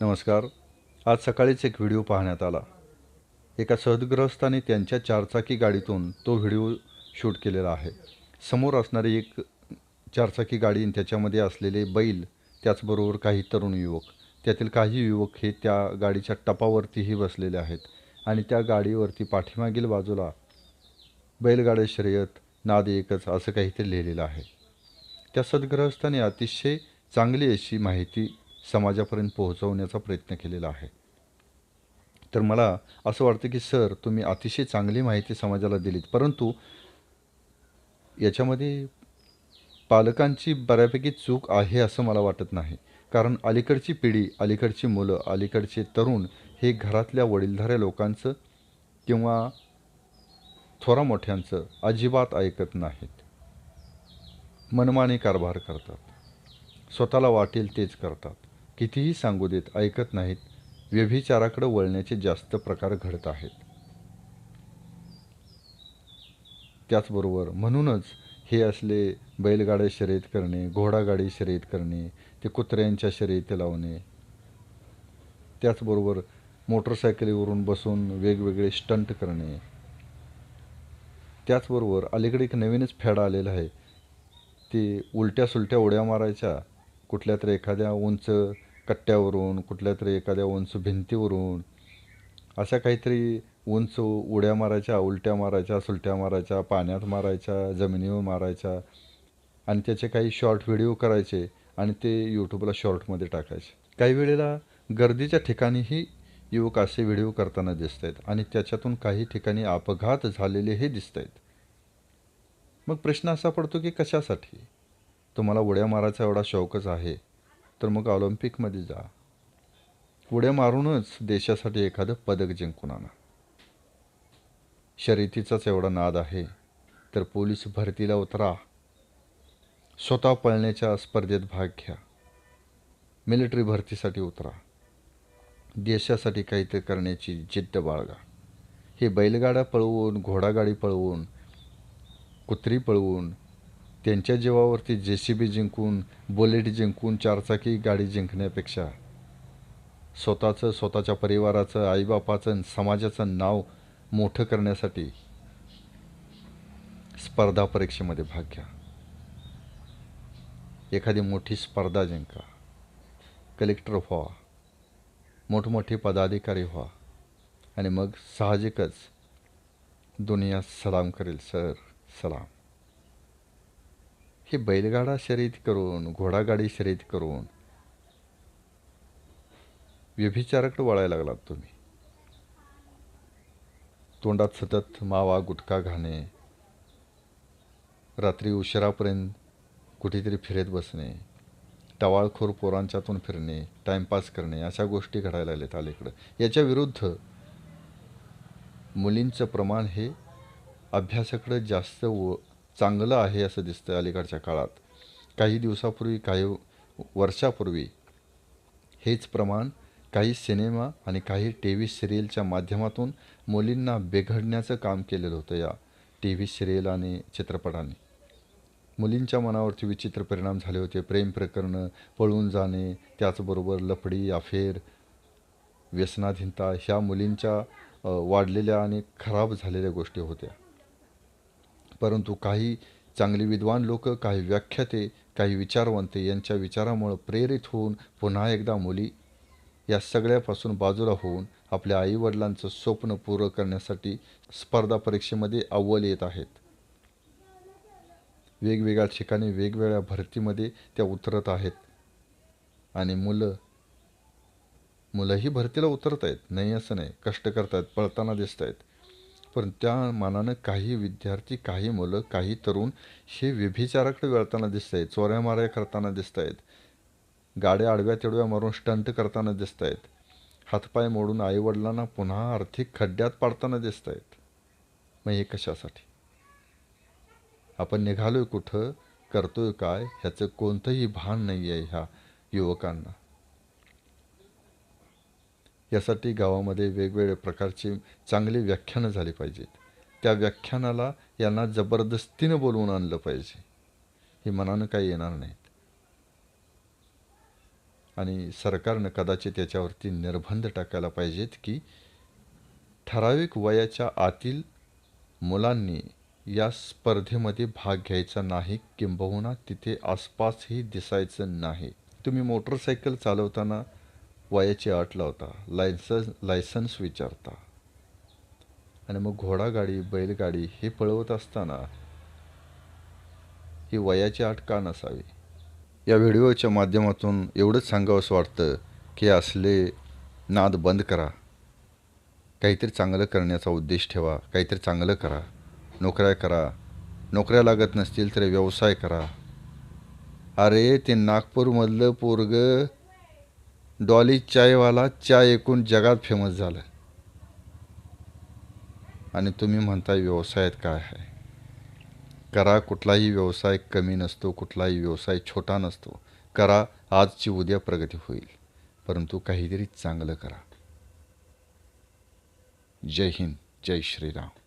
नमस्कार. आज सकाळीच एक व्हिडिओ पाहण्यात आला. एका सदगृहस्थाने त्यांच्या चारचाकी गाडीतून तो व्हिडिओ शूट केलेला आहे. समोर असणारी एक चारचाकी गाडी आणि त्याच्यामध्ये असलेले बैल, त्याचबरोबर काही तरुण युवक. त्यातील काही युवक हे त्या गाडीच्या टपावरतीही बसलेले आहेत आणि त्या गाडीवरती पाठीमागील बाजूला बैलगाड्या शर्यत नाद एकच असं काहीतरी लिहिलेलं आहे. त्या सदगृहस्थाने अतिशय चांगली अशी माहिती समाजापर्यंत पोहोचवण्याचा प्रयत्न केलेला आहे. तर मला असं वाटतं की सर, तुम्ही अतिशय चांगली माहिती समाजाला दिलीत, परंतु याच्यामध्ये पालकांची बऱ्यापैकी चूक आहे असं मला वाटत नाही. कारण अलीकडची पिढी, अलीकडची मुलं, अलीकडचे तरुण हे घरातल्या वडीलधाऱ्या लोकांचं किंवा थोरा मोठ्यांचं अजिबात ऐकत नाहीत. मनमानी कारभार करतात. स्वतःला वाटेल तेच करतात. कितीही सांगू देत ऐकत नाहीत. व्यभिचाराकडे वळण्याचे जास्त प्रकार घडत आहेत. त्याचबरोबर म्हणूनच हे असले बैलगाड्या शर्यत करणे, घोडागाडी शर्यत करणे, ते कुत्र्यांच्या शर्यती लावणे, त्याचबरोबर मोटरसायकलीवरून बसून वेगवेगळे स्टंट करणे. त्याचबरोबर अलीकडे एक नवीनच फॅड आलेलं आहे. ते उलट्या सुलट्या उड्या मारायच्या कुठल्या तरी एखाद्या उंच कट्ट्यावरून, कुठल्या तरी एखाद्या उंच भिंतीवरून, अशा काहीतरी उंच उड्या मारायच्या, उलट्या मारायच्या, सुलट्या मारायच्या, पाण्यात मारायच्या, जमिनीवर मारायच्या आणि त्याचे काही शॉर्ट व्हिडिओ करायचे आणि ते यूट्यूबला शॉर्टमध्ये टाकायचे. काही वेळेला गर्दीच्या ठिकाणीही युवक असे व्हिडिओ करताना दिसत आहेत आणि त्याच्यातून काही ठिकाणी अपघात झालेलेही दिसत आहेत. मग प्रश्न असा पडतो की कशासाठी? तुम्हाला उड्या मारायचा एवढा शौकच आहे तर मग ऑलिम्पिकमध्ये जा. उड्या मारूनच देशासाठी एखादं पदक जिंकून आणा. शर्यतीचाच एवढा नाद आहे तर पोलीस भरतीला उतरा. स्वतः पळण्याच्या स्पर्धेत भाग घ्या. मिलिटरी भरतीसाठी उतरा. देशासाठी काहीतरी करण्याची जिद्द बाळगा. हे बैलगाड्या पळवून, घोडागाडी पळवून, कुत्री पळवून, त्यांच्या जीवावरती JCB जिंकून, बुलेट जिंकून, चारचाकी गाडी जिंकण्यापेक्षा स्वतःचं, स्वतःच्या परिवाराचं, आईबापाचं आणि समाजाचं नाव मोठं करण्यासाठी स्पर्धा परीक्षेमध्ये भाग घ्या. एखादी मोठी स्पर्धा जिंका. कलेक्टर व्हा, मोठमोठे पदाधिकारी व्हा आणि मग साहजिकच दुनिया सलाम करेल. सर सलाम. हे बैलगाडा शर्यत करून, घोडागाडी शर्यत करून व्यभिचाराकडे वळायला लागलात तुम्ही. तोंडात सतत मावा गुटखा घाणे, रात्री उशिरापर्यंत कुठेतरी फिरत बसणे, टवाळखोर पोरांच्यातून फिरणे, टाईमपास करणे, अशा गोष्टी घडायला लागल्यात अलीकडं. याच्या विरुद्ध मुलींचं प्रमाण हे अभ्यासाकडे जास्त चांगलं आहे असं दिसतं अलीकडच्या काळात. काही दिवसापूर्वी, काही वर्षापूर्वी हेच प्रमाण काही सिनेमा आणि काही TV सिरियलच्या माध्यमातून मुलींना बिघडण्याचं काम केलेलं होतं. या TV सिरियल आणि चित्रपटाने मुलींच्या मनावरती विचित्र परिणाम झाले होते. प्रेम प्रकरणं, पळून जाणे, त्याचबरोबर लफडी, अफेअर, व्यसनाधीनता ह्या मुलींच्या वाढलेल्या आणि खराब झालेल्या गोष्टी होत्या. परंतु काही चांगली विद्वान लोक, काही व्याख्याते, काही विचारवंत यांच्या विचारामुळे प्रेरित होऊन पुन्हा एकदा मुली या सगळ्यापासून बाजूला होऊन आपल्या आईवडिलांचं स्वप्न पूर्ण करण्यासाठी स्पर्धा परीक्षेमध्ये अव्वल येत आहेत. वेगवेगळ्या ठिकाणी वेगवेगळ्या भरतीमध्ये त्या उतरत आहेत आणि मुलंही भरतीला उतरत आहेत. नाही असं नाही, कष्ट करत आहेत, पळताना दिसत आहेत. पण त्या मानानं काही विद्यार्थी, काही मुलं, काही तरुण हे व्यभिचाराकडे वळताना दिसत आहेत. चोऱ्या माऱ्या करताना दिसत आहेत. गाड्या आडव्या तिडव्या मारून स्टंट करताना दिसत आहेत. हातपाय मोडून आईवडिलांना पुन्हा आर्थिक खड्ड्यात पाडताना दिसत आहेत. मग हे कशासाठी? आपण निघालोय कुठं, करतोय काय, ह्याचं कोणतंही भान नाही आहे ह्या युवकांना. यासाठी गावामध्ये वेगवेगळ्या प्रकारची चांगली व्याख्यानं झाली पाहिजेत. त्या व्याख्यानाला यांना जबरदस्तीनं बोलवून आणलं पाहिजे. हे मनानं काही येणार नाहीत. आणि सरकारनं कदाचित याच्यावरती निर्बंध टाकायला पाहिजेत की ठराविक वयाच्या आतील मुलांनी या स्पर्धेमध्ये भाग घ्यायचा नाही, किंबहुना तिथे आसपासही दिसायचं नाही. तुम्ही मोटरसायकल चालवताना वयाची अट लावता, लायसन्स विचारता, आणि मग घोडागाडी बैलगाडी हे पळवत असताना ही वयाची अट का नसावी? या व्हिडिओच्या माध्यमातून एवढंच सांगावंसं वाटतं की असले नाद बंद करा. काहीतरी चांगलं करण्याचा उद्देश ठेवा, काहीतरी चांगलं करा, नोकऱ्या करा, नोकऱ्या लागत नसतील तर व्यवसाय करा. अरे ते नागपूरमधलं पोरगं डॉली चायवाला चाय ऐकून जगात फेमस झालं आणि तुम्ही म्हणताय व्यवसायात काय आहे? करा, कुठलाही व्यवसाय कमी नसतो, कुठलाही व्यवसाय छोटा नसतो. करा, आजची उद्या प्रगती होईल, परंतु काहीतरी चांगलं करा. जय हिंद, जय श्रीराम.